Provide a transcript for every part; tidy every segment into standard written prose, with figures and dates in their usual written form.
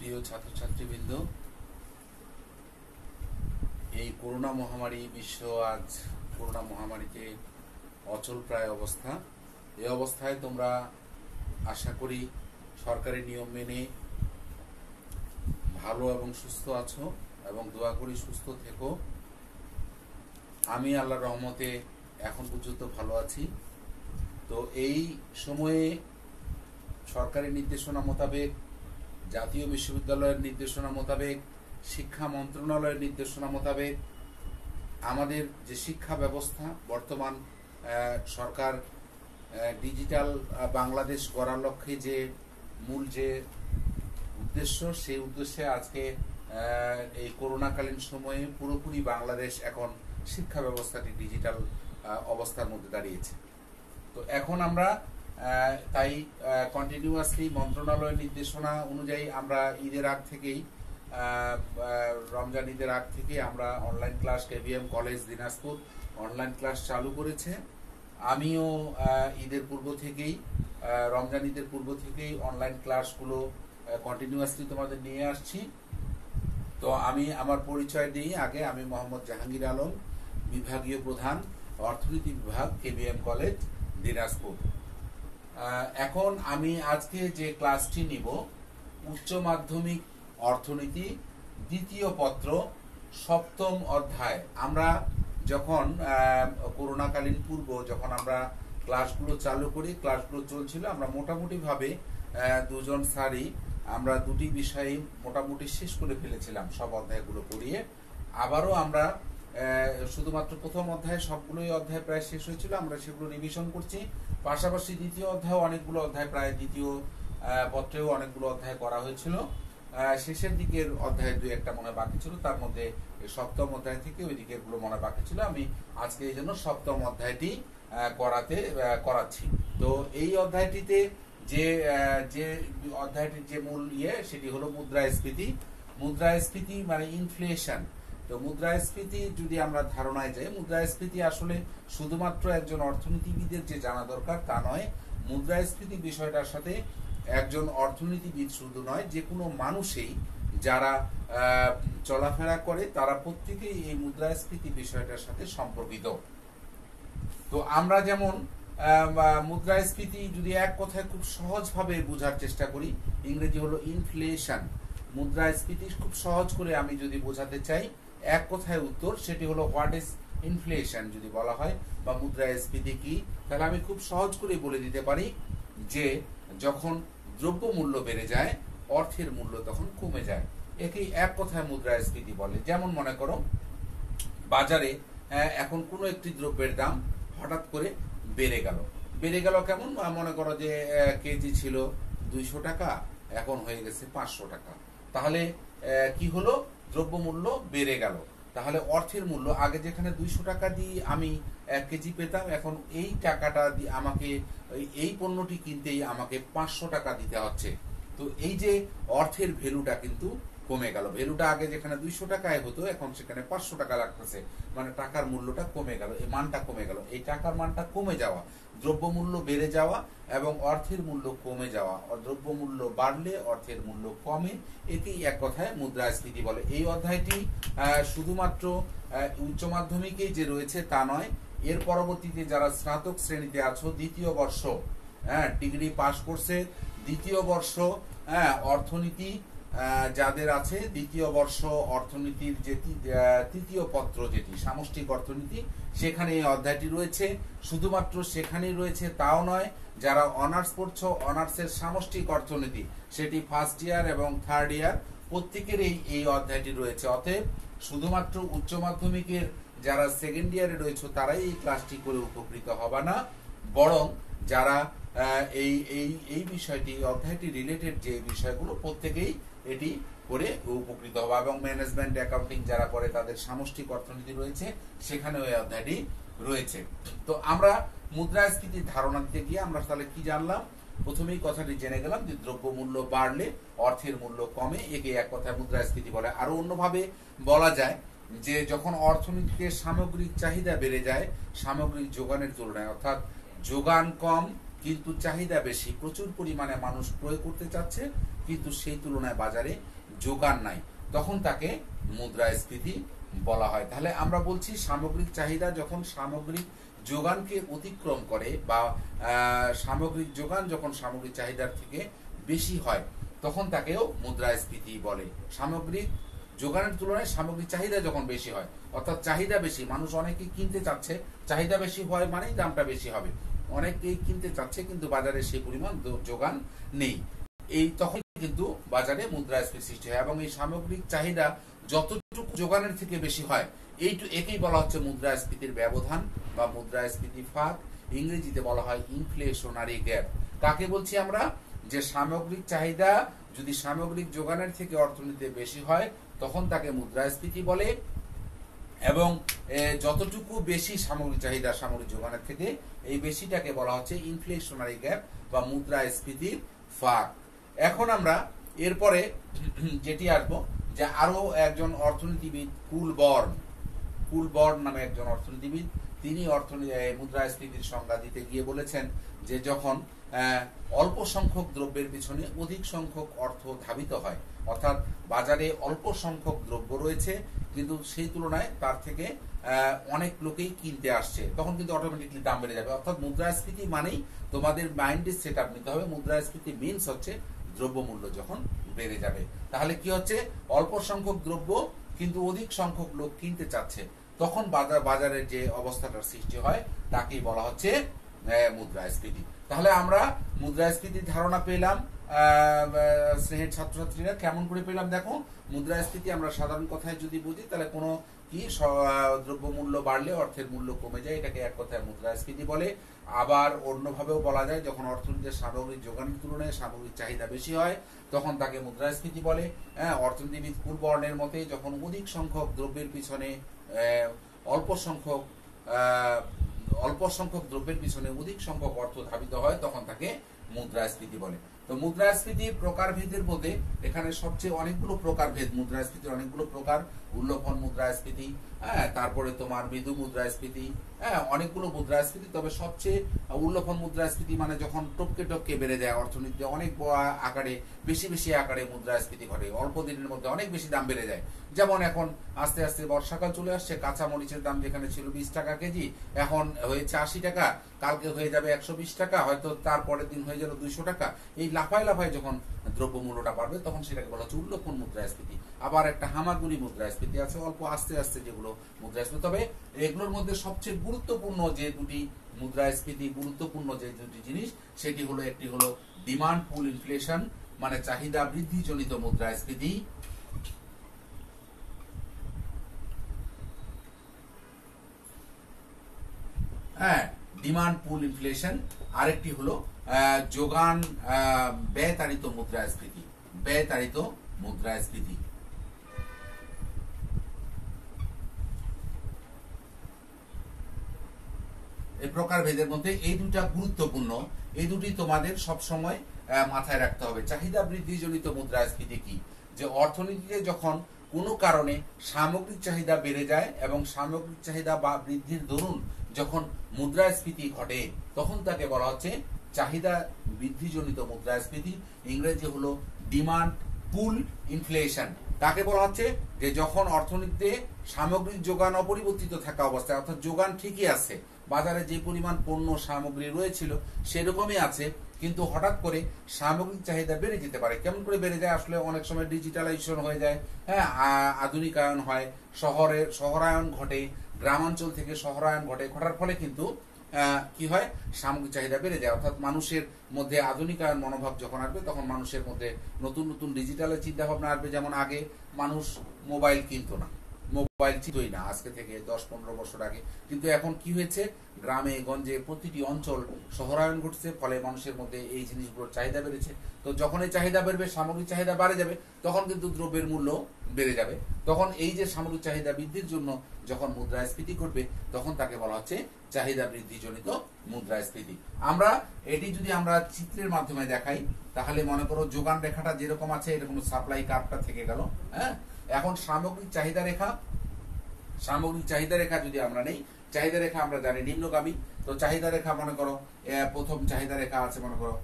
প্রিয় ছাত্রছাত্রীবৃন্দ, এই করোনা মহামারী বিশ্ব আজ করোনা মহামারীতে অচল প্রায় অবস্থা। এই অবস্থায় তোমরা আশা করি সরকারি নিয়ম মেনে ভালো এবং সুস্থ আছো এবং দোয়া করি সুস্থ থেকো। আমি আল্লাহর রহমতে এখন পর্যন্ত ভালো আছি। তো এই সময়ে সরকারি নির্দেশনা মোতাবেক, জাতীয় বিশ্ববিদ্যালয়ের নির্দেশনা মোতাবেক, শিক্ষা মন্ত্রণালয়ের নির্দেশনা মোতাবেক আমাদের যে শিক্ষা ব্যবস্থা বর্তমান সরকার ডিজিটাল বাংলাদেশ গড়ার লক্ষ্যে যে মূল যে উদ্দেশ্য, সেই উদ্দেশ্যে আজকে এই করোনাকালীন সময়ে পুরোপুরি বাংলাদেশ এখন শিক্ষা ব্যবস্থাটি ডিজিটাল অবস্থার মধ্যে দাঁড়িয়েছে। তো এখন আমরা তাই কন্টিনিউয়াসলি মন্ত্রণালয়ের নির্দেশনা অনুযায়ী আমরা ঈদের আগ থেকেই, রমজান ঈদের আগ থেকে আমরা online class KBM college Dinajpur online class চালু করেছে। আমিও ঈদের পূর্ব থেকেই, রমজান ঈদের পূর্ব থেকেই অনলাইন ক্লাসগুলো কন্টিনিউয়াসলি তোমাদের নিয়ে আসছি। তো আমি আমার পরিচয় দিই আগে। আমি মোহাম্মদ জাহাঙ্গীর আলম, বিভাগীয় প্রধান, অর্থনীতি বিভাগ, কেবিএম কলেজ দিনাজপুর। এখন আমি আজকে যে ক্লাসটি নিব, উচ্চ মাধ্যমিক অর্থনীতি দ্বিতীয় পত্র সপ্তম অধ্যায়। আমরা যখন করোনাকালীন পূর্ব যখন আমরা ক্লাসগুলো চালু করি, ক্লাসগুলো চলছিল, আমরা মোটামুটিভাবে দুজন স্যারই আমরা দুটি বিষয়ে মোটামুটি শেষ করে ফেলেছিলাম সব অধ্যায়গুলো পড়িয়ে। আবারও আমরা শুধুমাত্র প্রথম অধ্যায় সবগুলোই অধ্যায় প্রায় শেষ হয়েছিল, আমরা সেগুলো রিভিশন করছি। পাশাপাশি দ্বিতীয় অধ্যায় অনেকগুলো অধ্যায়, প্রায় দ্বিতীয় পত্রেও অনেকগুলো অধ্যায় করা হয়েছিল। শেষের দিকের অধ্যায় দুই একটা মনে বাকি ছিল, তার মধ্যে সপ্তম অধ্যায় থেকে ওই দিকের গুলো মনে বাকি ছিল। আমি আজকে এই জন্য সপ্তম অধ্যায়টি করাচ্ছি। তো এই অধ্যায়টিতে যে অধ্যায়টির যে মূল সেটি হলো মুদ্রাস্ফীতি। মুদ্রাস্ফীতি মানে ইনফ্লেশন। তো মুদ্রাস্ফীতি যদি আমরা ধারণায় যাই, মুদ্রাস্ফীতি আসলে শুধুমাত্র একজন অর্থনীতিবিদের যে জানা দরকার তা নয়। মুদ্রাস্ফীতি বিষয়টার সাথে একজন অর্থনীতিবিদ শুধু নয়, যে কোনো মানুষই যারা চলাফেরা করে তারা প্রত্যেকেই এই মুদ্রাস্ফীতি বিষয়টার সাথে সম্পর্কিত। তো আমরা যেমন মুদ্রাস্ফীতি যদি এক কথায় খুব সহজভাবে বোঝার চেষ্টা করি, ইংরেজি হলো ইনফ্লেশন। মুদ্রাস্ফীতি খুব সহজ করে আমি যদি বোঝাতে চাই, এক কথায় উত্তর সেটি হলো হোয়াট ইজ ইনফ্লেশন যদি বলা হয়, বা মুদ্রাস্ফীতি কি, তাহলে আমি খুব সহজ করে বলে দিতে পারি যে যখন দ্রব্য মূল্য বেড়ে যায়, অর্থের মূল্য তখন কমে যায়। একেই এক কথায় মুদ্রাস্ফীতি বলে। যেমন মনে করো বাজারে এখন কোনো একটি দ্রব্যের দাম হঠাৎ করে বেড়ে গেল কেমন, মনে করো যে কেজি ছিল 200 টাকা, এখন হয়ে গেছে 500 টাকা। তাহলে কি হলো, দ্রব্য মূল্য বেড়ে গেল। তাহলে অর্থের মূল্য আগে যেখানে 200 টাকা দিয়ে আমি 1 কেজি পেতাম, এখন এই টাকাটা দিয়ে আমাকে এই পণ্যটি কিনতেই আমাকে 500 টাকা দিতে হচ্ছে। তো এই যে অর্থের ভ্যালুটা কিন্তু কমে গেল। ভ্যালুটা আগে যেখানে 200 টাকায় হতো, এখন সেখানে 500 টাকা লাগতেছে, মানে টাকার মূল্যটা কমে গেল, এই মানটা কমে গেল। এই টাকার মানটা কমে যাওয়া, দ্রব্য মূল্য বেড়ে যাওয়া এবং অর্থের মূল্য কমে যাওয়া। দ্রব্য মূল্য বাড়লে অর্থের মূল্য কমে, একেই এক কথায় মুদ্রাস্ফীতি বলে। এই অধ্যায়টি শুধুমাত্র উচ্চ মাধ্যমিকেই যে রয়েছে তা নয়, এর পরবর্তীতে যারা স্নাতক শ্রেণীতে আছো, দ্বিতীয় বর্ষ ডিগ্রি পাশ করছে, দ্বিতীয় বর্ষ অর্থনীতি যাদের আছে, দ্বিতীয় বর্ষ অর্থনীতির যে তৃতীয় পত্র যেটি সামষ্টিক অর্থনীতি, সেখানে এই অধ্যায়টি রয়েছে। শুধুমাত্র সেখানেই রয়েছে তাও নয়, যারা অনার্স পড়ছো, অনার্সের সামষ্টিক অর্থনীতি সেটি ফার্স্ট ইয়ার এবং থার্ড ইয়ার প্রত্যেকেরই এই অধ্যায়টি রয়েছে। অতএব শুধুমাত্র উচ্চ মাধ্যমিকের যারা সেকেন্ড ইয়ারে রয়েছে তারাই এই ক্লাসটি করে উপকৃত হবে না, বরং যারা এই বিষয়টি অধ্যায়টি রিলেটেড যে বিষয়গুলো প্রত্যেকেই এটি করে উপকৃত হবে। এবং ম্যানেজমেন্ট অ্যাকাউন্টিং যারা করে তাদের সামষ্টিক অর্থনীতি রয়েছে, সেখানেও এই অধ্যায়টি রয়েছে। তো আমরা মুদ্রাস্ফীতির ধারণা দিতে গিয়ে আমরা তাহলে কি জানলাম, প্রথমেই কথাটি জেনে গেলাম যে দ্রব্য মূল্য বাড়লে অর্থের মূল্য কমে, একে এক কথায় মুদ্রাস্ফীতি বলে। আরো অন্যভাবে বলা যায় যে যখন অর্থনীতিতে সামগ্রিক চাহিদা বেড়ে যায় সামগ্রিক যোগানের তুলনায়, অর্থাৎ যোগান কম কিন্তু চাহিদা বেশি, প্রচুর পরিমাণে মানুষ ক্রয় করতে চাচ্ছে, কিন্তু সেই তুলনায় বাজারে যোগান নাই, তখন তাকে মুদ্রাস্ফীতি বলা হয়। তাহলে আমরা বলছি সামগ্রিক চাহিদা যখন সামগ্রিক যোগানকে অতিক্রম করে বা সামগ্রিক যোগান যখন সামগ্রিক চাহিদার থেকে বেশি হয় তখন তাকেও মুদ্রাস্ফীতি বলে। সামগ্রিক যোগানের তুলনায় সামগ্রিক চাহিদা যখন বেশি হয়, অর্থাৎ চাহিদা বেশি, মানুষ অনেকেই কিনতে চাচ্ছে, চাহিদা বেশি হয় মানেই দামটা বেশি হবে, অনেকেই কিনতে চাচ্ছে কিন্তু বাজারে সেই পরিমাণ যোগান নেই, এই তখন কিন্তু বাজারে মুদ্রাস্ফীতি সৃষ্টি হয়। এবং এই সামগ্রিক চাহিদা যতটুকু যোগানের থেকে বেশি হয় একেই বলা হচ্ছে মুদ্রাস্ফীতির ব্যবধান বা মুদ্রাস্ফীতি ফাঁক, ইংরেজিতে বলা হয় ইনফ্লেশনারি গ্যাপ। কাকে বলছি আমরা? যে সামগ্রিক চাহিদা যদি সামগ্রিক যোগানের থেকে অর্থনীতিতে বেশি হয় তখন তাকে মুদ্রাস্ফীতি বলে, এবং যতটুকু বেশি সামগ্রিক চাহিদা সামগ্রিক যোগানের থেকে এই বেশিটাকে বলা হচ্ছে ইনফ্লেশনারি গ্যাপ বা মুদ্রাস্ফীতির ফাঁক। এখন আমরা এরপরে যেটি আসবো যে আরো একজন অর্থনীতিবিদ কুলবর্ন নামে একজন অর্থনীতিবিদ, তিনি মুদ্রাস্ফীতির সংজ্ঞা দিতে গিয়ে বলেছেন যে যখন অল্প সংখ্যক দ্রব্যের পিছনে অধিক সংখ্যক অর্থ ধাবিত হয়, অর্থাৎ বাজারে অল্প সংখ্যক দ্রব্য রয়েছে কিন্তু সেই তুলনায় তার থেকে অনেক লোকেই কিনতে আসছে, তখন কিন্তু অটোমেটিকলি দাম বেড়ে যাবে। অর্থাৎ মুদ্রাস্ফীতি মানেই তোমাদের মাইন্ডে সেট আপ নিতে হবে, মুদ্রাস্ফীতি মিনস হচ্ছে দ্রব্যমূল্য যখন বেড়ে যাবে। তাহলে কি হচ্ছে? অল্প সংখ্যক দ্রব্য কিন্তু অধিক সংখ্যক লোক কিনতে চাচ্ছে, তখন বাজারের যে অবস্থাটার সৃষ্টি হয় তাকেই বলা হচ্ছে মুদ্রাস্ফীতি। তাহলে আমরা মুদ্রাস্ফীতির ধারণা পেলাম। স্নেহের ছাত্রছাত্রীরা কেমন করে পেলাম দেখো, মুদ্রাস্ফীতি আমরা সাধারণ কথায় যদি বুঝি তাহলে কোনো কি দ্রব্যমূল্য বাড়লে অর্থের মূল্য কমে যায়, এটাকে এক কথায় মুদ্রাস্ফীতি বলে। আবার অন্যভাবেও বলা যায় যখন অর্থনীতির সামগ্রিক যোগানের তুলনায় সামগ্রিক চাহিদা বেশি হয় তখন তাকে মুদ্রাস্ফীতি বলে। অর্থনীতিবিদ কুলবর্নের মতে যখন অধিক সংখ্যক দ্রব্যের পিছনে অল্প সংখ্যক দ্রব্যের পিছনে অধিক সংখ্যক অর্থ ধাবিত হয় তখন তাকে মুদ্রাস্ফীতি বলে। তো মুদ্রাস্ফীতির প্রকারভেদের মধ্যে এখানে সবচেয়ে অনেকগুলো প্রকারভেদ, মুদ্রাস্ফীতির অনেকগুলো প্রকার, উল্লফন মুদ্রাস্ফীতি, তারপরে তোমার মৃদু মুদ্রাস্ফীতি, অনেকগুলো মুদ্রাস্ফীতি। তবে সবচেয়ে উল্লফন মুদ্রাস্ফীতি মানে যখন টপকে টপকে বেড়ে যায়, অর্থনীতিতে অনেক আকারে বেশি আকারে মুদ্রাস্ফীতি ঘটে, অল্প দিনের মধ্যে অনেক বেশি দাম বেড়ে যায়। যেমন এখন আস্তে আস্তে বর্ষাকাল চলে আসছে, কাঁচা মরিচের দাম যেখানে ছিল 20 টাকা কেজি এখন হয়েছে 80 টাকা, কালকে হয়ে যাবে 120 টাকা, হয়তো তারপরের দিন হয়ে যাবে 200 টাকা। এই লাফায় যখন দ্রব্যমূল্যটা বাড়বে তখন সেটাকে বলা হচ্ছে উল্লফন মুদ্রাস্ফীতি। আবার একটা হামাগুড়ি মুদ্রাস্ফীতি আছে, অল্প আস্তে আস্তে যেগুলো মুদ্রাস্ফীতি। তবে এগুলোর মধ্যে সবচেয়ে গুরুত্বপূর্ণ যে দুটি জিনিস সেটি হলো, একটি হলো ডিমান্ড পুল ইনফ্লেশন মানে চাহিদা বৃদ্ধি জনিত মুদ্রাস্ফীতি, ডিমান্ড পুল ইনফ্লেশন। আরেকটি হলো যোগান ব্যয়তাড়িত মুদ্রাস্ফীতি। এই প্রকারভেদের মধ্যে এই দুটা গুরুত্বপূর্ণ, এই দুটি তোমাদের সব সময় মাথায় রাখতে হবে। চাহিদা বৃদ্ধি জনিত মুদ্রাস্ফীতি কি? যে অর্থনীতিতে যখন কোনো কারণে সামগ্রিক চাহিদা বেড়ে যায় এবং সামগ্রিক চাহিদা বা বৃদ্ধির দরুন যখন মুদ্রাস্ফীতি ঘটে তখন তাকে বলা হচ্ছে চাহিদা বৃদ্ধিজনিত মুদ্রাস্ফীতি, ইংরেজি হলো ডিমান্ড পুল ইনফ্লেশন। তাকে বলা হচ্ছে যে যখন অর্থনীতিতে সামগ্রিক যোগান অপরিবর্তিত থাকা অবস্থায়, অর্থাৎ যোগান ঠিকই আছে, বাজারে যে পরিমাণ পণ্য সামগ্রী রয়েছিল সেরকমই আছে, কিন্তু হঠাৎ করে সামগ্রিক চাহিদা বেড়ে যেতে পারে। কেমন করে বেড়ে যায়? আসলে অনেক সময় ডিজিটালাইজেশন হয়ে যায়, আধুনিকায়ন হয়, শহরায়ন ঘটে, গ্রামাঞ্চল থেকে শহরায়ন ঘটার ফলে কিন্তু কি হয়? সামগ্রিক চাহিদা বেড়ে যায়। অর্থাৎ মানুষের মধ্যে আধুনিকায়ন মনোভাব যখন আসবে তখন মানুষের মধ্যে নতুন ডিজিটালের চিন্তা ভাবনা আসবে। যেমন আগে মানুষ মোবাইল কিনতো না, মোবাইল চিনতই না, আজকে থেকে 10-15 বছর আগে। কিন্তু এখন কি হয়েছে? গ্রামে গঞ্জে প্রতিটি অঞ্চল শহরায়ন ঘটছে, ফলে মানুষের মধ্যে এই জিনিসগুলোর চাহিদা বেড়েছে। তো যখন এই চাহিদা বেড়বে, সামগ্রিক চাহিদা বাড়ে যাবে, তখন কিন্তু দ্রব্যের মূল্য বেড়ে যাবে। তখন এই যে সামগ্রিক চাহিদা বৃদ্ধির জন্য যখন মুদ্রাস্ফীতি ঘটবে তখন তাকে বলা হচ্ছে চাহিদা বৃদ্ধি জনিত মুদ্রাস্ফীতি। আমরা এটি যদি আমরা চিত্রের মাধ্যমে দেখাই তাহলে মনে করো যোগান রেখাটা যেরকম আছে এরকম সাপ্লাই কার্ভটা থেকে গেল। এখন সামগ্রিক চাহিদা রেখা যদি আমরা নেই, চাহিদা রেখা আমরা জানি নিম্নগামী। তো চাহিদা রেখা মনে করো প্রথম চাহিদা রেখা আছে মনে করো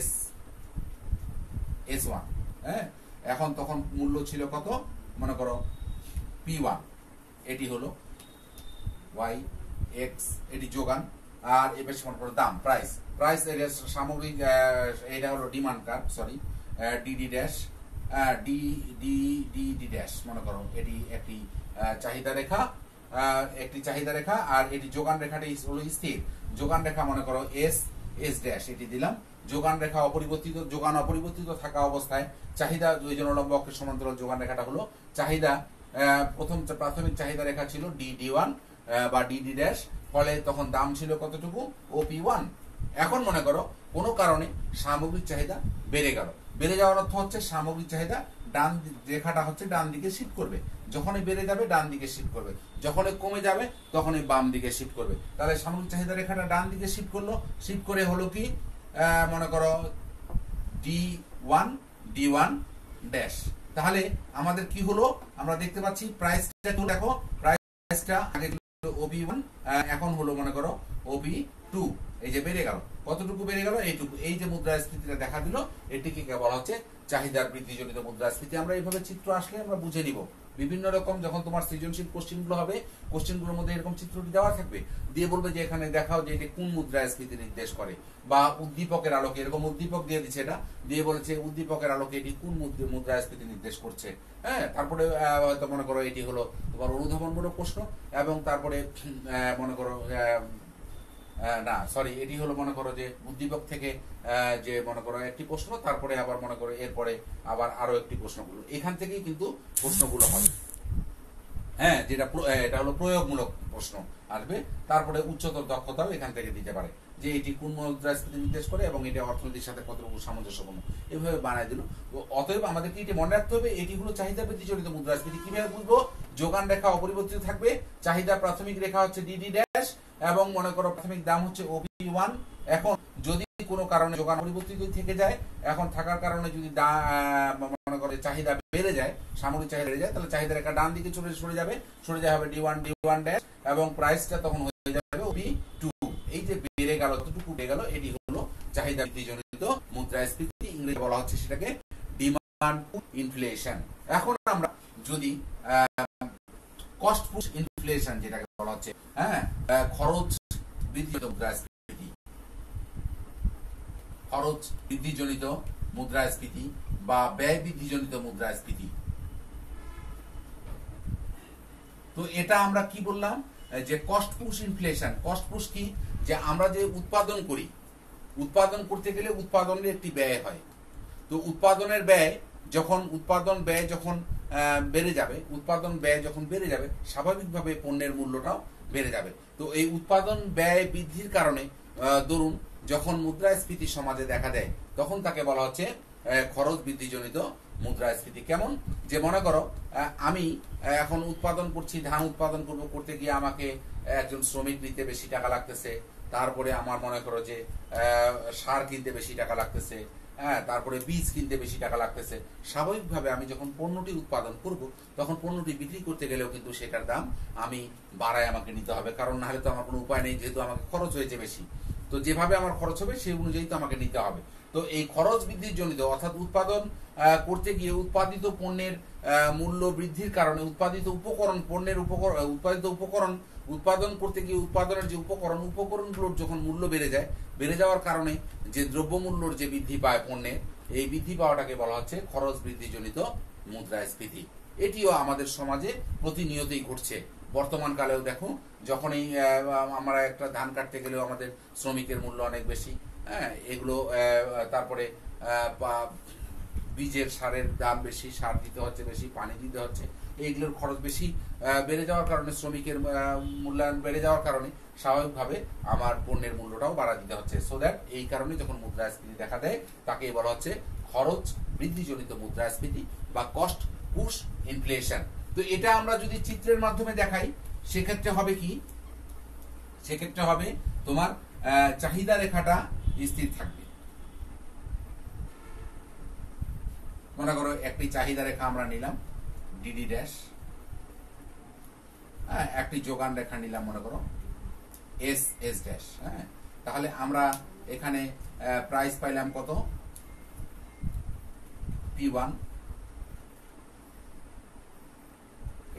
S1, এখন তখন মূল্য ছিল কত, মনে করো P1, এটি হলো ওয়াই এক্স, এটি যোগান, আর এবার মনে করো দাম, প্রাইস, প্রাইস সামগ্রিক, এটা হলো demand curve, sorry DD dash, D dash, মনে করো এটি একটি চাহিদা রেখা, একটি চাহিদা রেখা, আর এটি যোগান রেখাটি হলো স্থির যোগান রেখা, মনে করো এস ড্যাশ, এটি দিলাম। যোগান রেখা অপরিবর্তিত, যোগান অপরিবর্তিত থাকা অবস্থায় চাহিদা দুইজন উল্লম্ব অক্ষের সমান্তরাল যোগান রেখাটা হলো চাহিদা, প্রথম প্রাথমিক চাহিদা রেখা ছিল ডি1 বা ডিডি ড্যাশ, ফলে তখন দাম ছিল কতটুকু, OP1। এখন মনে করো কোনো কারণে সামগ্রিক চাহিদা বেড়ে গেল, বেড়ে যাওয়ার অর্থ হচ্ছে সামগ্রিক চাহিদা ডান রেখাটা হচ্ছে ডান দিকে শিফট করবে, যখনই বেড়ে যাবে ডান দিকে শিফট করবে, যখনই কমে যাবে তখনই বাম দিকে শিফট করবে। তাহলে সামগ্রিক চাহিদা রেখাটা ডান দিকে শিফট করলো, শিফট করে হলো কি, মনে করো D1 ড্যাশ। তাহলে আমাদের কি হলো, আমরা দেখতে পাচ্ছি প্রাইসটা, দেখো প্রাইসটা আগে OP1, এখন হলো মনে করো OP2, এই যে বেড়ে গেল, কতটুকু বেড়ে গেল, এইটুকু। এই যে মুদ্রাস্ফীতিটা দেখা দিল, এটিকে বলা হচ্ছে চাহিদার বৃদ্ধিজনিত মুদ্রাস্ফীতি। আমরা এইভাবে চিত্র আসলে আমরা বুঝে নিব। বিভিন্ন রকম যখন তোমার সৃজনশীল কোশ্চেনগুলো হবে, কোশ্চেনগুলোর মধ্যে এরকম চিত্রটি দেওয়া থাকবে, দিয়ে বলবে যে এখানে দেখাও যে এটি কোন মুদ্রাস্ফীতি নির্দেশ করে, বা উদ্দীপকের আলোকে, এরকম উদ্দীপক দিয়ে দিচ্ছে, এটা দিয়ে বলেছে উদ্দীপকের আলোকে এটি কোন মুদ্রাস্ফীতি নির্দেশ করছে। হ্যাঁ, তারপরে হয়তো মনে করো এটি হলো তোমার অনুধাবনমূলক প্রশ্ন, এবং তারপরে মনে করো না সরি, এটি হলো মনে করো যে উদ্দীপক থেকে যে মনে করো একটি প্রশ্ন, তারপরে আবার মনে করো এরপরে আবার আরো একটি প্রশ্নগুলো, এখান থেকেই কিন্তু প্রশ্নগুলো হবে। হ্যাঁ, যেটা এটা হলো প্রয়োগমূলক প্রশ্ন আসবে, তারপরে উচ্চতর দক্ষতাও এখান থেকে দিতে পারে, যে এটি কোন মুদ্রাস্ফীতি নির্দেশ করে এবং এটা অর্থনীতির সাথে কতটুকু সামঞ্জস্যপূর্ণ, এভাবে বানায় দিল। অতএব আমাদেরকে এটি মনে রাখতে হবে, এটি হলো চাহিদা বৃদ্ধিজনিত মুদ্রাস্ফীতি। কিভাবে বুঝবো, যোগান রেখা অপরিবর্তিত থাকবে, চাহিদা প্রাথমিক রেখা হচ্ছে ডিডি ড্যাশ, এবং মনে করো প্রাথমিক দাম হচ্ছে OP1। এখন যদি কোনো কারণে যোগান পরিবর্তিত থেকে যায়, এখন থাকার কারণে যদি মনে করো চাহিদা বেড়ে যায়, সামগ্রিক চাহিদা বেড়ে যায়, তাহলে চাহিদা রেখা ডান দিকে সরে যাবে হবে D1 ড্যাশ, এবং প্রাইসটা তখন হয়ে যাবে OP2। এই যে বেড়ে গেল, কতটুকু বেড়ে গেল, এটি হলো চাহিদা বৃদ্ধিজনিত মুদ্রাস্ফীতি, ইংরেজি বলা হচ্ছে সেটাকে ডিমান্ড ইনফ্লেশন। এখন আমরা যদি কস্ট পুশ ইনফ্লেশন যেটাকে বলা হচ্ছে, হ্যাঁ, খরচ বৃদ্ধিজনিত মুদ্রাস্ফীতি, খরচ বৃদ্ধিজনিত মুদ্রাস্ফীতি বা ব্যয় বৃদ্ধিজনিত মুদ্রাস্ফীতি। তো এটা আমরা কি বললাম, যে cost push inflation. Cost push কি, যে আমরা যে উৎপাদন করি, উৎপাদন করতে গেলে উৎপাদনের একটি ব্যয় হয়। তো উৎপাদনের ব্যয় যখন বেড়ে যাবে, উৎপাদন ব্যয় যখন বেড়ে যাবে, স্বাভাবিকভাবে পণ্যের মূল্যটাও বেড়ে যাবে। তো এই উৎপাদন ব্যয় বৃদ্ধির কারণে ধরুন যখন মুদ্রাস্ফীতি সমাজে দেখা দেয়, তখন তাকে বলা হচ্ছে খরচ বৃদ্ধিজনিত মুদ্রাস্ফীতি। কেমন, যে মনে করো আমি এখন উৎপাদন করছি, ধান উৎপাদন করতে গিয়ে আমাকে একজন শ্রমিক নিতে বেশি টাকা লাগতেছে, তারপরে আমার মনে করো যে সার কিনতে বেশি টাকা লাগতেছে, হ্যাঁ, তারপরে বীজ কিনতে বেশি টাকা লাগতেছে। স্বাভাবিকভাবে আমি যখন পণ্যটি উৎপাদন করব, তখন পণ্যটি বিক্রি করতে গেলেও কিন্তু সেটার দাম আমি বাড়ায় আমাকে নিতে হবে, কারণ নাহলে তো আমার কোনো উপায় নেই, যেহেতু আমাকে খরচ হয়েছে বেশি। তো যেভাবে আমার খরচ হবে সেই অনুযায়ী তো আমাকে নিতে হবে। তো এই খরচ বৃদ্ধির জনিত, অর্থাৎ উৎপাদন করতে গিয়ে উৎপাদিত পণ্যের মূল্য বৃদ্ধির কারণে উৎপাদিত উপকরণ, উৎপাদিত উপকরণ উৎপাদন করতে গিয়ে উৎপাদনের যে উপকরণগুলোর যখন মূল্য বেড়ে যাওয়ার কারণে যে দ্রব্যমূল্যর যে বৃদ্ধি পায় পণ্যের, এই বৃদ্ধি পাওয়াটাকে বলা হচ্ছে খরচ বৃদ্ধিজনিত মুদ্রাস্ফীতি। এটিও আমাদের সমাজে প্রতিনিয়তই ঘটছে। বর্তমান কালেও দেখো, যখনই আমরা একটা ধান কাটতে গেলেও আমাদের শ্রমিকের মূল্য অনেক বেশি, হ্যাঁ, এগুলো তারপরে বীজের সারের দাম বেশি, সার দিতে হচ্ছে বেশি, পানি দিতে হচ্ছে, এইগুলোর খরচ বেশি বেড়ে যাওয়ার কারণে, শ্রমিকের মূল্যায়ন বেড়ে যাওয়ার কারণে স্বাভাবিকভাবে আমার পণ্যের মূল্যটাও বাড়া দিতে হচ্ছে। সো দ্যাট এই কারণে যখন মুদ্রাস্ফীতি দেখা দেয়, তাকে বলা হচ্ছে খরচ বৃদ্ধিজনিত মুদ্রাস্ফীতি বা কস্ট পুশ ইনফ্লেশন। তো এটা আমরা যদি চিত্রের মাধ্যমে দেখাই, সেক্ষেত্রে হবে কি, সেক্ষেত্রে হবে তোমার চাহিদা রেখাটা স্থির থাকবে। মনে করো একটি চাহিদা রেখা আমরা নিলাম ডিডি ড্যাশ, হ্যাঁ, একটি যোগান রেখা নিলাম মনে করো এস ড্যাশ। হ্যাঁ, তাহলে আমরা এখানে প্রাইস পাইলাম কত, P1,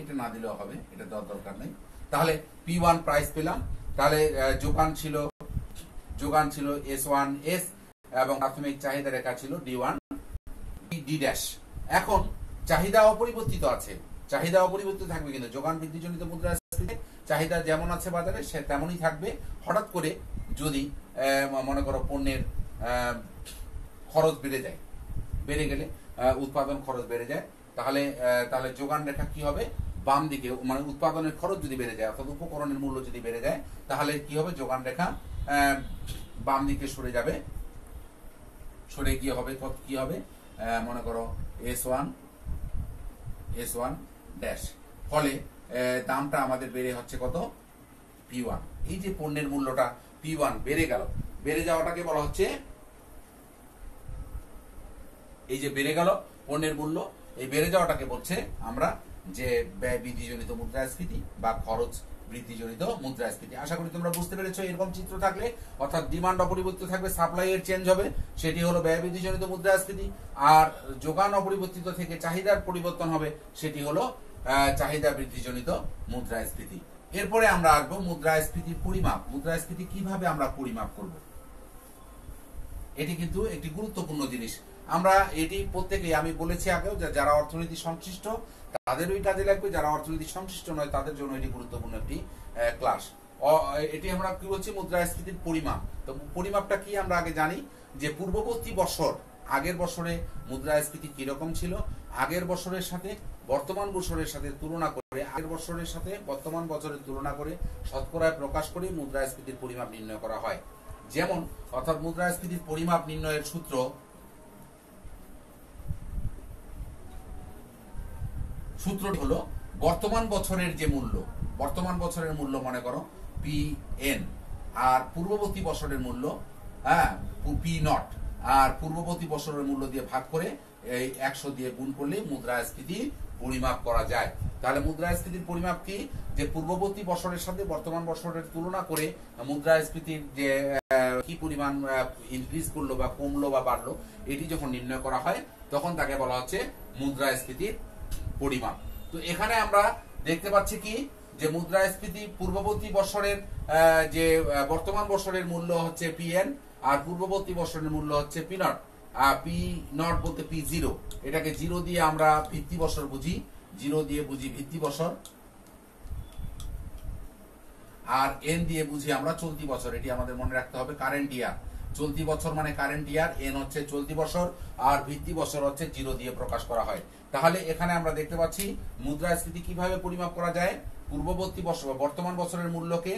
এটা না দিলেও হবে, এটা দেওয়ার দরকার নেই। তাহলে P1 প্রাইস পেলাম। তাহলে যোগান ছিল S1S এবং প্রাথমিক চাহিদা রেখা ছিল D1 D'। এখন চাহিদা অপরিবর্তিত আছে, চাহিদা অপরিবর্তিত থাকবে, কিন্তু যোগান বৃদ্ধিজনিত মুদ্রাস্ফীতি চাহিদা যেমন আছে বাজারে সে তেমনই থাকবে। হঠাৎ করে যদি মনে করো পণ্যের খরচ বেড়ে গেলে উৎপাদন খরচ বেড়ে যায়, তাহলে যোগান রেখা কি হবে, বাম দিকে, মানে উৎপাদনের খরচ যদি বেড়ে যায় অর্থাৎ উপকরণের মূল্য যদি বেড়ে যায়, তাহলে কি হবে, যোগান রেখা বাম দিকে সরে যাবে। সরে গিয়ে হবে কি হবে, মনে করো S1 ড্যাশ। ফলে দামটা আমাদের বেড়ে হচ্ছে কত, P1। এই যে পণ্যের মূল্যটা P1 বেড়ে গেল, বেড়ে যাওয়াটাকে বলা হচ্ছে, এই যে বেড়ে গেল পণ্যের মূল্য, এই বেড়ে যাওয়াটাকে বলছে আমরা যে ব্যয় বৃদ্ধিজনিত মুদ্রাস্ফীতি বা খরচ বৃদ্ধিজনিত মুদ্রাস্ফীতি। আশা করি তোমরা বুঝতে পেরেছো। এরকম চিত্র থাকলে অর্থাৎ ডিমান্ড অপরিবর্তিত থাকবে, সাপ্লাই এর চেঞ্জ হবে, সেটি হলো ব্যয় বৃদ্ধিজনিত মুদ্রাস্ফীতি। আর যোগান অপরিবর্তিত থেকে চাহিদার পরিবর্তন হবে, সেটি হলো চাহিদা বৃদ্ধিজনিত মুদ্রাস্ফীতি। এরপরে আমরা আসবো মুদ্রাস্ফীতির পরিমাপ। মুদ্রাস্ফীতি কিভাবে আমরা পরিমাপ করব, এটি কিন্তু একটি গুরুত্বপূর্ণ জিনিস। আমরা এটি প্রত্যেকেই, আমি বলেছি আগেও, যারা অর্থনীতি সংশ্লিষ্ট তাদেরও এই কাজে লাগবে, যারা অর্থনীতি সংশ্লিষ্ট নয় তাদের জন্য এটি গুরুত্বপূর্ণ একটি ক্লাস। এটি আমরা কি বলছি, মুদ্রাস্ফীতির পরিমাপ। তো পরিমাপটা কি আমরা আগে জানি, যে পূর্ববর্তী বছর, আগের বছরে মুদ্রাস্ফীতি কিরকম ছিল, আগের বছরের সাথে বর্তমান বছরের সাথে তুলনা করে, আগের বছরের সাথে বর্তমান বছরের তুলনা করে শতকরায় প্রকাশ করে মুদ্রাস্ফীতির পরিমাপ নির্ণয় করা হয়। যেমন অর্থাৎ মুদ্রাস্ফীতির পরিমাপ নির্ণয়ের সূত্রটি হলো বর্তমান বছরের যে মূল্য, বর্তমান বছরের মূল্য মনে করো PN, আর পূর্ববর্তী বছরের মূল্য P0, আর পূর্ববর্তী বছরের মূল্য দিয়ে ভাগ করে এই 100 দিয়ে গুণ করলে মুদ্রাস্ফীতি পরিমাপ করা যায়। তাহলে মুদ্রাস্ফীতির পরিমাপ কি, যে পূর্ববর্তী বছরের সাথে বর্তমান বছরের তুলনা করে মুদ্রাস্ফীতির যে কি পরিমাণ ইনক্রিজ করলো বা কমলো বা বাড়লো, এটি যখন নির্ণয় করা হয় তখন তাকে বলা হচ্ছে মুদ্রাস্ফীতির পরিমাপ। তো এখানে আমরা দেখতে পাচ্ছি কি, যে মুদ্রাস্ফীতি পূর্ববর্তী বছরের যে বর্তমান বছরের মূল্য হচ্ছে PN, আর পূর্ববর্তী বছরের মূল্য হচ্ছে P0। P0 বলতে P0, এটাকে 0 দিয়ে আমরা ভিত্তি বছর বুঝি, 0 দিয়ে বুঝি ভিত্তি বছর, আর N দিয়ে বুঝি আমরা চলতি বছর। এটি আমাদের মনে রাখতে হবে, কারেন্ট ইয়ার। চলতি বছর মানে কারেন্ট ইয়ার, N হচ্ছে চলতি বছর, আর ভিত্তি বছর হচ্ছে 0 দিয়ে প্রকাশ করা হয়। তাহলে এখানে আমরা দেখতে পাচ্ছি মুদ্রাস্ফীতি কিভাবে পরিমাপ করা যায়। পূর্ববর্তী বছর, বর্তমান বছরের মূল্যকে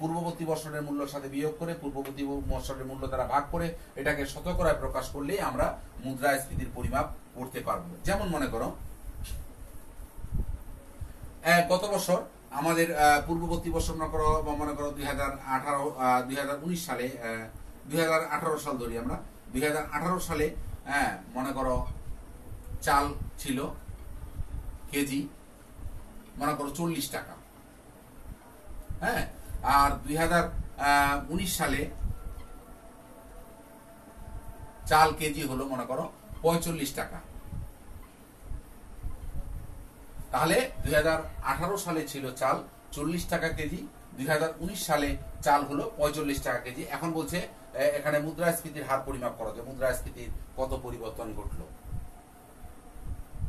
পূর্ববর্তী বছরের মূল্যের সাথে বিয়োগ করে, পূর্ববর্তী বছরের মূল্য দ্বারা ভাগ করে এটাকে শতকরায় প্রকাশ করলেই আমরা মুদ্রাস্ফীতির পরিমাপ করতে পারবো। যেমন মনে করো গত বছর আমাদের পূর্ববর্তী বছর মনে করো 2019 সালে, 2018 সাল ধরি আমরা, 2018 সালে মনে করো চাল ছিল কেজি মনে করো 40 টাকা, হ্যাঁ, আর 2019 সালে চাল কেজি হলো মনে করো 45 টাকা। তাহলে 2018 সালে ছিল চাল 40 টাকা কেজি, 2019 সালে চাল হলো 45 টাকা কেজি। এখন বলছে এখানে মুদ্রাস্ফীতির হার পরিমাপ করা যায়, মুদ্রাস্ফীতির কত পরিবর্তন ঘটলো।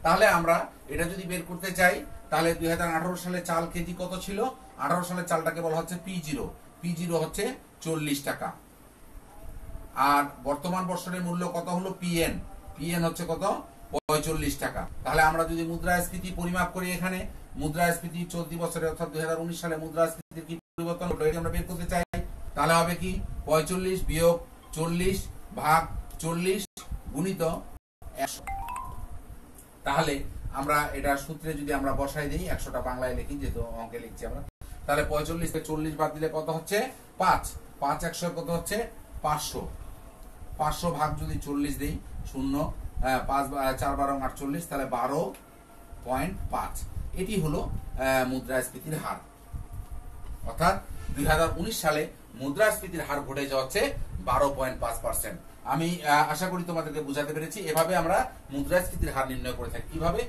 তাহলে আমরা এটা যদি বের করতে চাই, তাহলে 2018 সালে চাল কেজি কত ছিল, 18 সালে চালটাকে বলা হচ্ছে P0 হচ্ছে 40 টাকা, আর বর্তমান বছরের মূল্য কত হলো PN হচ্ছে কত 45 টাকা। তাহলে আমরা যদি মুদ্রাস্ফীতি পরিমাপ করি, এখানে মুদ্রাস্ফীতি চলতি বছরে অর্থাৎ 2019 সালে মুদ্রাস্ফীতির কি পরিবর্তন হলো এটা আমরা বের করতে চাই, তাহলে হবে কি 45 বিয়োগ 40 ভাগ 40 গুণিত 100। তাহলে আমরা এটা সূত্রে যদি আমরা বসাই দিই, 100টা বাংলায় লিখি যেহেতু অঙ্কে লিখছি আমরা, তাহলে 45 থেকে 40 বাদ দিলে কত হচ্ছে 5 100 কত হচ্ছে 500 ভাগ যদি 40 দিই, 0 5 4 12 48, তাহলে 12.5। এটি হলো মুদ্রাস্ফীতির হার। অর্থাৎ 2019 সালে মুদ্রাস্ফীতির হার ঘটে যাচ্ছে 12.5%। আমি আশা করি তোমাদেরকে বুঝাতে পেরেছি। এভাবে আমরা মুদ্রাস্ফীতির হার নির্ণয় করে থাকি। কিভাবে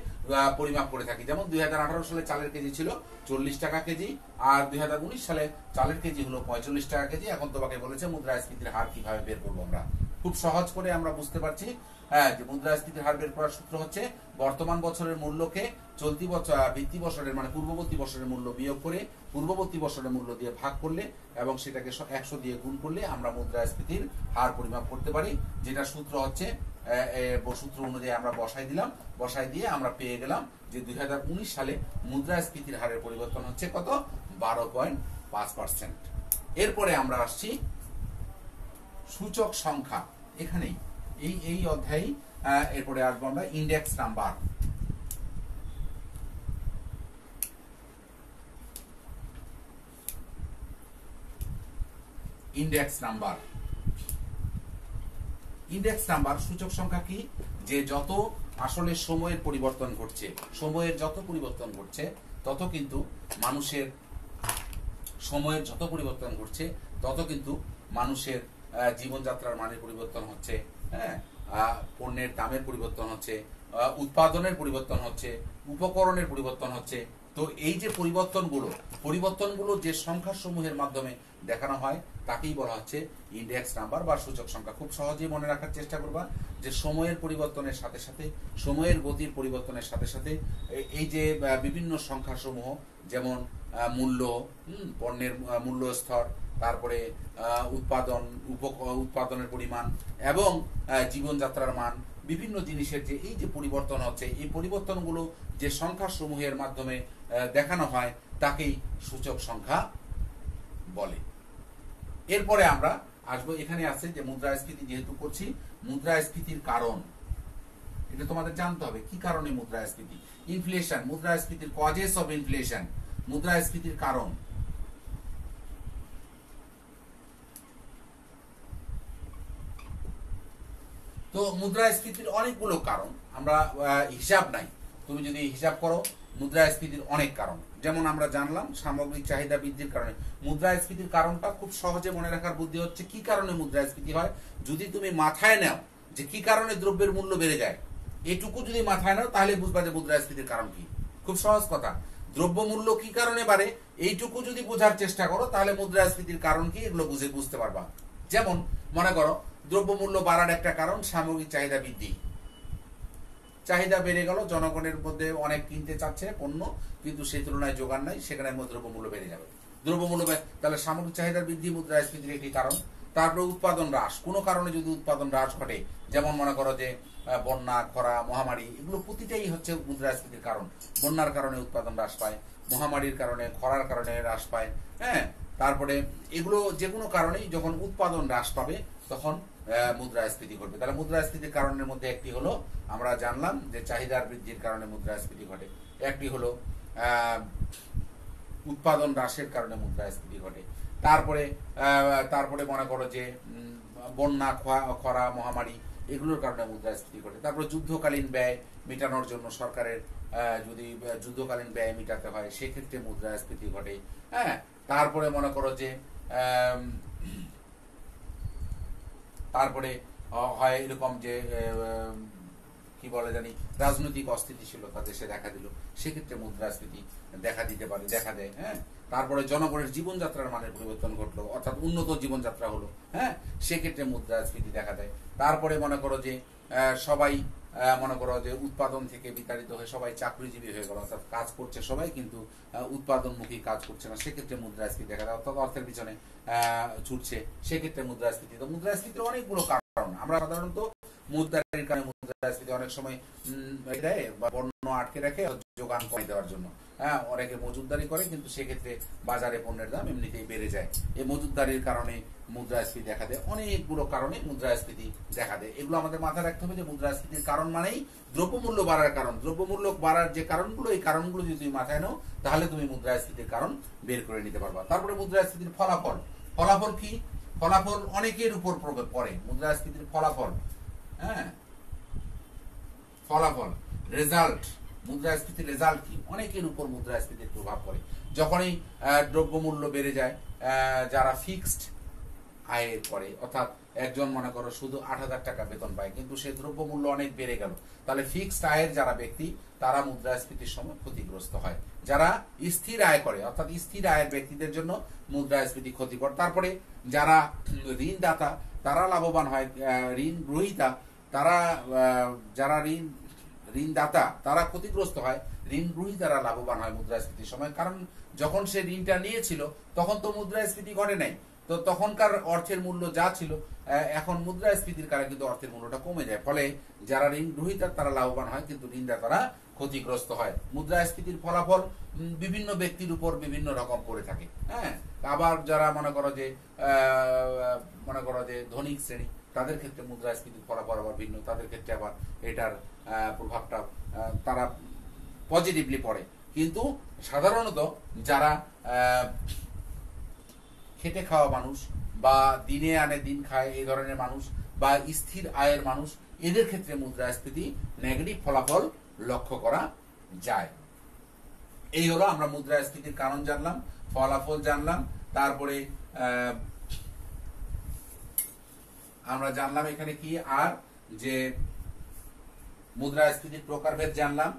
পরিমাপ করে থাকি, যেমন 2018 সালে চালের কেজি ছিল 40 টাকা কেজি, আর 2019 সালে চালের কেজি হলো 45 টাকা কেজি। এখন তোমাকে বলেছে মুদ্রাস্ফীতির হার কিভাবে বের করবো। আমরা খুব সহজ করে আমরা বুঝতে পারছি যে মুদ্রাস্ফীতির হার বের করার সূত্র হচ্ছে বর্তমান বছরের মূল্যকে চলতি বছর ভিত্তি বছরের মানে পূর্ববর্তী বছরের মূল্য বিয়োগ করে পূর্ববর্তী বছরের মূল্য দিয়ে ভাগ করলে এবং সেটাকে 100 দিয়ে গুণ করলে আমরা মুদ্রাস্ফীতির হার পরিমাপ করতে পারি। যেটা সূত্র হচ্ছে সূত্র অনুযায়ী আমরা বসাই দিয়ে আমরা পেয়ে গেলাম যে 2019 সালে মুদ্রাস্ফীতির হারের পরিবর্তন হচ্ছে কত, 12.5%। এরপরে আমরা আসছি সূচক সংখ্যা। এখানেই এই অধ্যায়ে এরপরে আসবো আমরা ইন্ডেক্স নাম্বার। ইন্ডেক্স নাম্বার সূচক সংখ্যা কি, যে যত আসলে সময়ের পরিবর্তন ঘটছে, সময়ের যত পরিবর্তন ঘটছে তত কিন্তু মানুষের সময়ের যত পরিবর্তন ঘটছে তত কিন্তু মানুষের জীবনযাত্রার মানের পরিবর্তন হচ্ছে, হ্যাঁ, পণ্যের দামের পরিবর্তন হচ্ছে, উৎপাদনের পরিবর্তন হচ্ছে, উপকরণের পরিবর্তন হচ্ছে। তো এই যে পরিবর্তনগুলো যে সংখ্যা সমূহের মাধ্যমে দেখানো হয় তাকেই বলা হচ্ছে ইন্ডেক্স নাম্বার বা সূচক সংখ্যা। খুব সহজেই মনে রাখার চেষ্টা করবা যে সময়ের পরিবর্তনের সাথে সাথে, সময়ের গতির পরিবর্তনের সাথে সাথে এই যে বিভিন্ন সংখ্যা সমূহ, যেমন মূল্য, পণ্যের মূল্য স্তর, তারপরে উৎপাদনের পরিমাণ এবং জীবনযাত্রার মান, বিভিন্ন জিনিসের যে এই যে পরিবর্তন হচ্ছে, এই পরিবর্তনগুলো যে সংখ্যা সমূহের মাধ্যমে দেখানো হয় তাকেই সূচক সংখ্যা বলে। এরপরে আমরা আসবো, এখানে আছে যে মুদ্রাস্ফীতি যেহেতু করছি, মুদ্রাস্ফীতির কারণ, এটা তোমাদের জানতে হবে কি কারণে মুদ্রাস্ফীতি। ইনফ্লেশন, মুদ্রাস্ফীতির কজেস অফ ইনফ্লেশন, মুদ্রাস্ফীতির কারণ। তো মুদ্রাস্ফীতির অনেকগুলো কারণ, আমরা হিসাব নাই, তুমি যদি হিসাব করো মুদ্রাস্ফীতির অনেক কারণ। যেমন আমরা জানলাম সামগ্রিক চাহিদা বৃদ্ধির কারণে। মুদ্রাস্ফীতির কারণটা খুব সহজে মনে রাখার বুদ্ধি হচ্ছে কি কারণে মুদ্রাস্ফীতি হয়। যদি তুমি মাথায় নাও যে কি কারণে দ্রব্যের মূল্য বেড়ে যায়, এটুকু যদি মাথায় নাও তাহলে বুঝবা যে মুদ্রাস্ফীতির কারণ কি। খুব সহজ কথা, দ্রব্য মূল্য কি কারণে বাড়ে এইটুকু যদি বোঝার চেষ্টা করো তাহলে মুদ্রাস্ফীতির কারণ কি এগুলো বুঝতে পারবা। যেমন মনে করো দ্রব্যমূল্য বাড়ার একটা কারণ সামগ্রিক চাহিদা বৃদ্ধি, চাহিদা বেড়ে গেল, জনগণের মধ্যে অনেক কিনতে চাচ্ছে পণ্য, কিন্তু সেই তুলনায় যোগান নাই, সেখানে দ্রব্যমূল্য বেড়ে যাবে। দ্রব্যমূল্য তাহলে সামগ্রিক চাহিদার বৃদ্ধি মুদ্রাস্ফীতির একটি কারণ। তারপরে উৎপাদন হ্রাস, কোনো কারণে যদি উৎপাদন হ্রাস ঘটে, যেমন মনে করো যে বন্যা, খরা, মহামারী, এগুলো প্রতিটাই হচ্ছে মুদ্রাস্ফীতির কারণ। বন্যার কারণে উৎপাদন হ্রাস পায়, মহামারীর কারণে, খরার কারণে হ্রাস পায়, হ্যাঁ। তারপরে এগুলো যে কোনো কারণেই যখন উৎপাদন হ্রাস পাবে তখন মুদ্রাস্ফীতি ঘটবে। তাহলে মুদ্রাস্ফীতির কারণের মধ্যে একটি হলো আমরা জানলাম যে চাহিদার বৃদ্ধির কারণে মুদ্রাস্ফীতি ঘটে, একটি হলো উৎপাদন হ্রাসের কারণে মুদ্রাস্ফীতি ঘটে, তারপরে মনে করো যে বন্যা, খরা, মহামারী, এগুলোর কারণে মুদ্রাস্ফীতি ঘটে। তারপরে যুদ্ধকালীন ব্যয় মেটানোর জন্য সরকারের যদি যুদ্ধকালীন ব্যয় মেটাতে হয় সেক্ষেত্রে মুদ্রাস্ফীতি ঘটে, হ্যাঁ। তারপরে মনে করো যে তারপরে হয় এরকম যে কি বলে জানি রাজনৈতিক অস্থিতিশীলতা দেশে দেখা দিল, সেক্ষেত্রে মুদ্রাস্ফীতি দেখা দেয়, হ্যাঁ। তারপরে জনগণের জীবনযাত্রার মানের পরিবর্তন ঘটলো, অর্থাৎ উন্নত জীবনযাত্রা হলো, হ্যাঁ, সেক্ষেত্রে মুদ্রাস্ফীতি দেখা দেয়। তারপরে মনে করো যে সবাই মনে করো যে উৎপাদন থেকে বিতাড়িত হয়ে সবাই চাকরিজীবী হয়ে গেল, অর্থাৎ কাজ করছে সবাই কিন্তু উৎপাদনমুখী কাজ করছে না, সেক্ষেত্রে মুদ্রাস্ফীতি দেখা দেয়, অর্থাৎ অর্থের পিছনে ছুটছে, সেক্ষেত্রে মুদ্রাস্ফীতি। তো মুদ্রাস্ফীতির অনেকগুলো কারণ, আমরা সাধারণত মুদ্রার কারণে মুদ্রাস্ফীতি অনেক সময় দেয় বা পণ্য আটকে রাখে যোগান কমিয়ে দেওয়ার জন্য, হ্যাঁ, অনেকে মজুতদারি করে, কিন্তু সেক্ষেত্রে বাজারে পণ্যের দাম এমনিতেই বেড়ে যায়। এই মজুতদারির কারণে মুদ্রাস্ফীতি দেখা দেয়, অনেকগুলো কারণে মুদ্রাস্ফীতি দেখা দেয়। এগুলো আমাদের মাথায় রাখতে হবে যে মুদ্রাস্ফীতির কারণ মানেই দ্রব্যমূল্য বাড়ার কারণ। দ্রব্যমূল্য বাড়ার যে কারণগুলো, এই কারণগুলো যদি তুমি মাথায় নাও তাহলে তুমি মুদ্রাস্ফীতির কারণ বের করে নিতে পারবা। তারপরে মুদ্রাস্ফীতির ফলাফল কি? ফলাফল অনেকের উপর প্রভাব পড়ে। মুদ্রাস্ফীতির ফলাফল, হ্যাঁ, ফলাফল, রেজাল্ট, মুদ্রাস্ফীতির রেজাল্ট কি? অনেকের উপর মুদ্রাস্ফীতির প্রভাব পড়ে। যখনই দ্রব্যমূল্য বেড়ে যায়, যারা ফিক্সড আয়ের করে, অর্থাৎ একজন মনে করো শুধু 8,000 টাকা বেতন পায়, কিন্তু সে দ্রব্যমূল্য অনেক বেড়ে গেল, তাহলে ফিক্সড আয়ের যারা ব্যক্তি তারা মুদ্রাস্ফীতির সময় ক্ষতিগ্রস্ত হয়। যারা স্থির আয় করে অর্থাৎ স্থির আয়ের ব্যক্তিদের জন্য মুদ্রাস্ফীতি ক্ষতিকর। তারপরে যারা ঋণদাতা তারা লাভবান হয়, ঋণ গ্রহীতা তারা যারা ঋণদাতা তারা ক্ষতিগ্রস্ত হয়, ঋণ গ্রহীতারা লাভবান হয় মুদ্রাস্ফীতির সময়। কারণ যখন সে ঋণটা নিয়েছিল তখন তো মুদ্রাস্ফীতি ঘটে নাই, তো তখনকার অর্থের মূল্য যা ছিল, এখন মুদ্রাস্ফীতির কারণে কিন্তু অর্থের মূল্যটা কমে যায়, ফলে যারা ঋণ গ্রহীতা তারা লাভবান হয় কিন্তু ঋণদাতারা ক্ষতিগ্রস্ত হয়। মুদ্রাস্ফীতির ফলাফল বিভিন্ন ব্যক্তির উপর বিভিন্ন রকম করে থাকে। হ্যাঁ, আবার যারা মনে করো যে ধনিক শ্রেণী তাদের ক্ষেত্রে মুদ্রাস্ফীতির ফলাফল আবার ভিন্ন, তাদের ক্ষেত্রে আবার এটার প্রভাবটা তারা পজিটিভলি পড়ে। কিন্তু সাধারণত যারা খেটে খাওয়া মানুষ বা দিনে আনে দিন খায় এই ধরনের মানুষ বা স্থির আয়ের মানুষ, এদের ক্ষেত্রে মুদ্রাস্ফীতি নেগেটিভ ফলাফল লক্ষ্য করা যায়। এই হলো আমরা মুদ্রাস্ফীতির কারণ জানলাম, ফলাফল জানলাম, তারপরে আমরা জানলাম এখানে কি আর যে মুদ্রাস্ফীতির প্রকারভেদ জানলাম।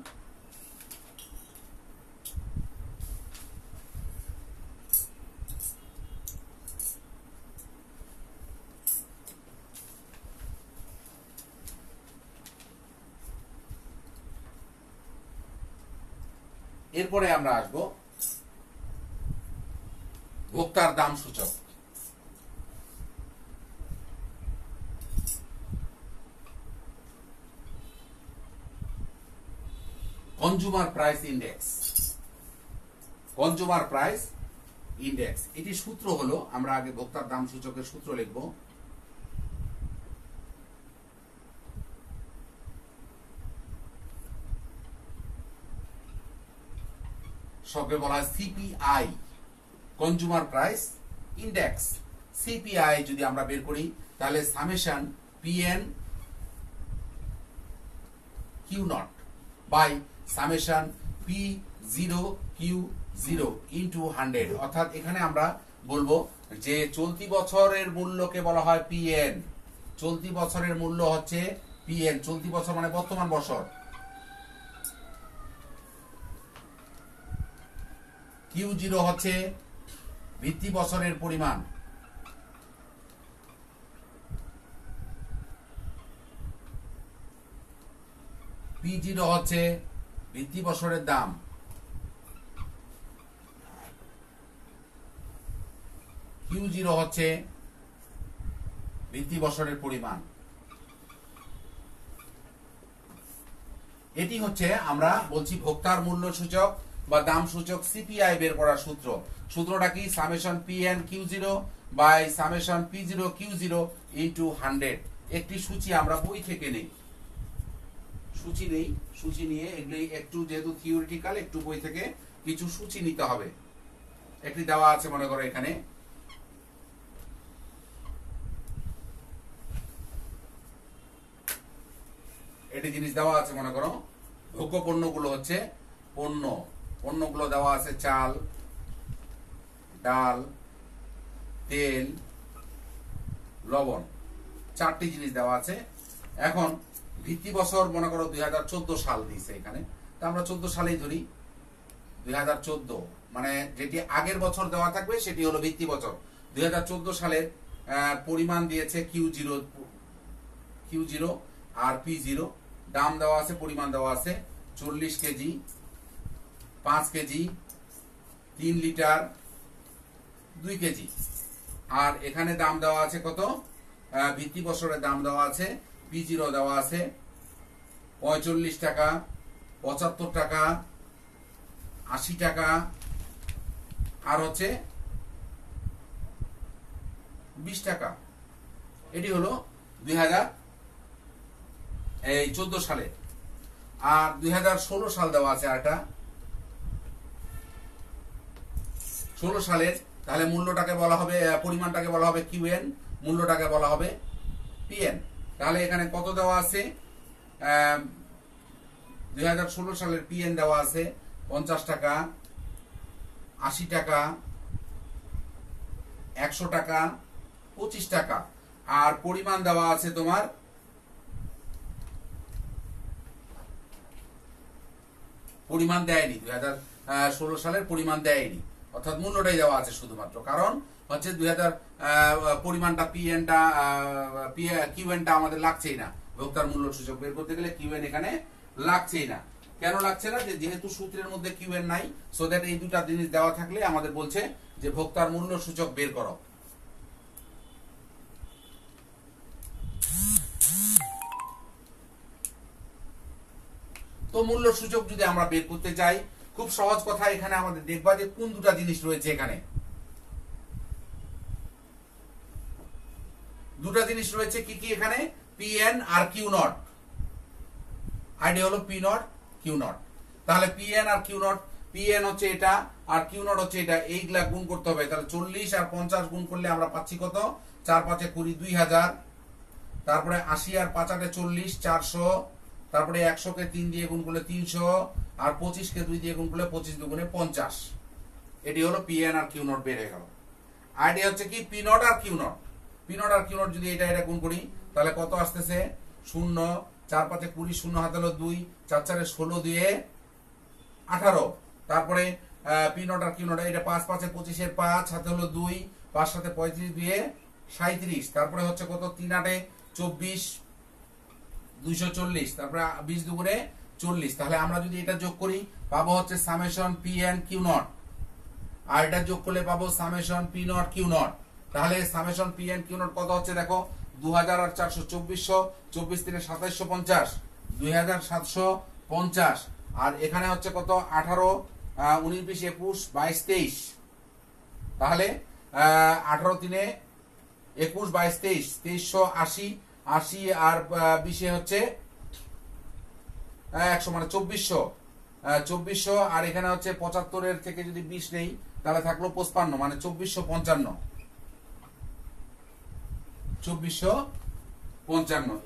এরপরে আমরা আসবো ভোক্তার দাম সূচক। Consumer price index, consumer price index এটি সূত্র হলো, আমরা আগে ভোক্তার দাম সূচকের সূত্র লিখব। সবকে বলা হয় CPI, consumer price index. CPI যদি আমরা বের করি তাহলে summation PN Q naught by summation P zero Q zero into 100, অর্থাৎ এখানে আমরা বলবো যে চলতি বছরের মূল্যকে বলা হয় পিএন, চলতি বছরের মূল্য হচ্ছে পিএন, চলতি বছর মানে বর্তমান বছর। কিউ জিরো হচ্ছে ভিত্তি বছরের পরিমাণ, পি জিরো হচ্ছে ভিত্তি বছরের দাম, কিউ জিরো হচ্ছে ভিত্তি বছরের পরিমাণ। এটি হচ্ছে আমরা বলছি ভোক্তার মূল্য সূচক বা দাম সূচক সিপিআই বের করার সূত্র। সূত্রটা কি? Summation P N Q zero by summation P zero Q zero into 100। একটি সূচি আমরা বই থেকে নেই, সূচি নিয়ে এগুলি একটু যেহেতু থিওরিটিক্যাল একটু বই থেকে কিছু সূচি নিতে হবে। একটি দেওয়া আছে মনে করো এখানে, এটি জিনিস দেওয়া আছে মনে করো, ভোগ্য পণ্যগুলো হচ্ছে পণ্যগুলো দেওয়া আছে চাল, ডাল, তেল, লবণ, 4টি জিনিস দেওয়া আছে। এখন ভিত্তি বছর মনে করো 2014 সাল দিয়েছে এখানে, তা আমরা 14 সালেই ধরি। 2014 মানে যেটি আগের বছর দেওয়া থাকবে সেটি হলো ভিত্তি বছর। 2014 সালের পরিমাণ দিয়েছে কিউ জিরো আর পি জিরো, দাম দেওয়া আছে, পরিমাণ দেওয়া আছে 40 কেজি, 5 কেজি, 3 লিটার, 2 কেজি। আর এখানে দাম দেওয়া আছে কত? ভিত্তি বছরের দাম দেওয়া আছে, পি জিরো দেওয়া আছে 45 টাকা, 75 টাকা, 80 টাকা, আর হচ্ছে 20 টাকা। এটি হলো 2014 সালে। আর 2016 সাল দেওয়া আছে আরেকটা, 16 সালের, তাহলে মূল্যটাকে বলা হবে, পরিমাণটাকে বলা হবে কিউএন, মূল্যটাকে বলা হবে পিএন। তাহলে এখানে কত দেওয়া আছে? 2016 সালের পিএন দেওয়া আছে 50 টাকা, 80 টাকা, 100 টাকা, 25 টাকা। আর পরিমাণ দেওয়া আছে তোমার পরিমাণ দেয়নি, 2016 সালের পরিমাণ দেয়নি, অর্থাৎ মূল্যটাই দেওয়া আছে শুধুমাত্র। কারণ হচ্ছে 2000 পরিমাণটা কিউএনটা আমাদের লাগছেই না, ভোক্তার মূল্য সূচক বের করতে গেলে কিউএন এখানে লাগছেই না। কেন লাগছে না? যেহেতু সূত্রের মধ্যে কিউএন নাই, সো দ্যাট এই দুটা জিনিস দেওয়া থাকলে আমাদের বলছে যে ভোক্তার মূল্য সূচক বের করো। তো মূল্য সূচক যদি আমরা বের করতে চাই, খুব সহজ কথা, এখানে আমাদের দেখবা যে কোন দুটা জিনিস রয়েছে। এখানে দুটা জিনিস রয়েছে, কি কি? এখানে পিএন আর কিউ নট। আইডিয়া হলো পি নট কিউ নট। তাহলে পিএন আর কিউ নট, পিএন হচ্ছে এটা আর কিউ নট হচ্ছে এটা, এইগুলা গুণ করতে হবে। তাহলে 40 আর 50 গুণ করলে আমরা পাচ্ছি কত? 4 5 20 2000, তারপরে 80 আর 5 8 40 400, তারপরে 100 কে 3 দিয়ে গুণ করলে 300, আর 25 কে 2 দিয়ে গুণ করলে 25 দুগুণে 50। এটি হলো পিএন আর কিউ নট বের হয়ে গেল। আইডিয়া হচ্ছে কি পি নট আর কিউ নট। পি নট আর কিউ নট যদি এটা গুণ করি তাহলে কত আসতেছে? 0 4 5 20, 0 হাতে হলো 2, 4 4 16 দিয়ে 18। তারপরে পি নট আর কিউ নট, এটা 5 5 25 এর 5 হাতে হলো 2, 5 7 35 দিয়ে 37। তারপরে হচ্ছে কত? 3 8 24 240, তারপরে 20 দুগুণে 40। তাহলে আমরা যদি এটা যোগ করি পাবো হচ্ছে summation P N Q naught, আর এটা যোগ করলে পাবো summation P naught Q naught. তাহলে summation P N Q naught কত হচ্ছে দেখো? 2000 আর 400 2400, 24 3 2750, 2750। আর এখানে হচ্ছে কত? 18 19 20 21 22 23। তাহলে 18 3 21 22 23, 2380, 80 আর 20 হচ্ছে 100, মানে 2400, আর এখানে হচ্ছে 75 এর থেকে যদি 20 নেই তাহলে থাকলো 55, মানে 2455।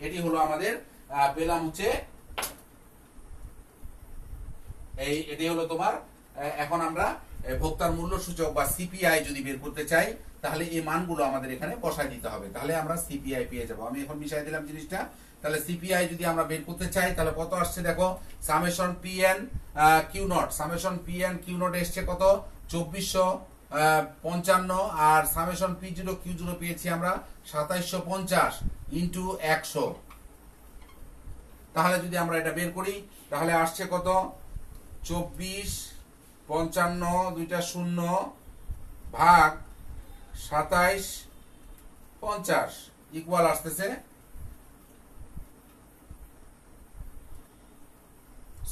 এটি হলো আমাদের পেলাম হচ্ছে এটি হলো তোমার। এখন আমরা ভোক্তার মূল্য সূচক বা সিপিআই যদি বের করতে চাই তাহলে এই মানগুলো আমাদের এখানে বসাই দিতে হবে, তাহলে আমরা সিপিআই পেয়ে যাব। আমি এখন মিশাই দিলাম জিনিসটা। তাহলে সিপিআই যদি আমরা বের করতে চাই তাহলে কত আসছে দেখো? Summation PN Q naught, summation PN Q naught এসছে কত? 2455, আর summation P zero Q zero পেয়েছি আমরা 2750 ইন্টু 100। তাহলে যদি আমরা এটা বের করি তাহলে আসছে কত? 2455 দুইটা 0 ভাগ 2750 ইকুয়াল আসতেছে,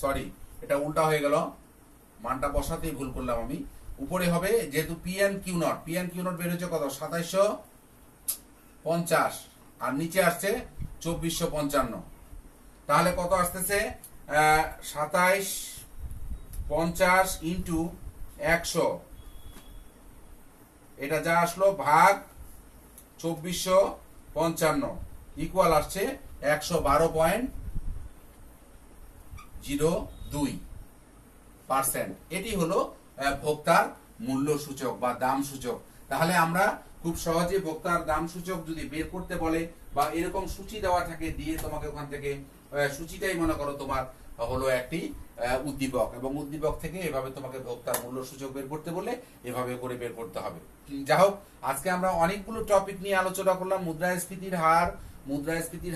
সরি এটা উল্টা হয়ে গেল, মানটা বসাতেই ভুল করলাম আমি। উপরে হবে যেহেতু পিএন কিউ নট বের হচ্ছে কত? 2750, আর নিচে আসছে 2455। তাহলে কত আসতেছে? 2750 ইন্টু 100, এটা যা আসলো ভাগ 2455 ইকুয়াল আসছে 112.02%। এটি হলো ভোক্তার মূল্য সূচক বা দাম সূচক। তাহলে আমরা খুব সহজে ভোক্তার দাম সূচক যদি বের করতে বলে বা এরকম সূচি দেওয়া থাকে, দিয়ে তোমাকে ওখান থেকে সূচিটাই মনে করো তোমার হলো একটি উদ্দীপক, এবং উদ্দীপক থেকে এভাবে তোমাকে ভোক্তার মূল্য সূচক বের করতে বলে এভাবে করে বের করতে হবে। যা হোক, আজকে আমরা অনেকগুলো টপিক নিয়ে আলোচনা করলাম। মুদ্রাস্ফীতির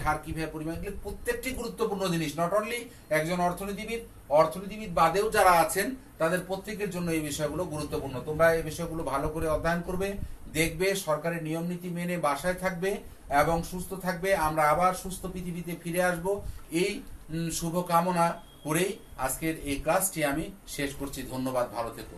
হার কিভাবে পরিমাপ, এগুলো প্রত্যেকটি গুরুত্বপূর্ণ জিনিস। নট অনলি একজন অর্থনীতিবিদ বাদেও যারা আছেন তাদের প্রত্যেকের জন্য এই বিষয়গুলো গুরুত্বপূর্ণ। তোমরা এই বিষয়গুলো ভালো করে অধ্যয়ন করবে, দেখবে, সরকারের নিয়ম নীতি মেনে বাসায় থাকবে এবং সুস্থ থাকবে। আমরা আবার সুস্থ পৃথিবীতে ফিরে আসব, এই শুভ কামনা করেই আজকের এই ক্লাসটি আমি শেষ করছি। ধন্যবাদ, ভালো থেকো।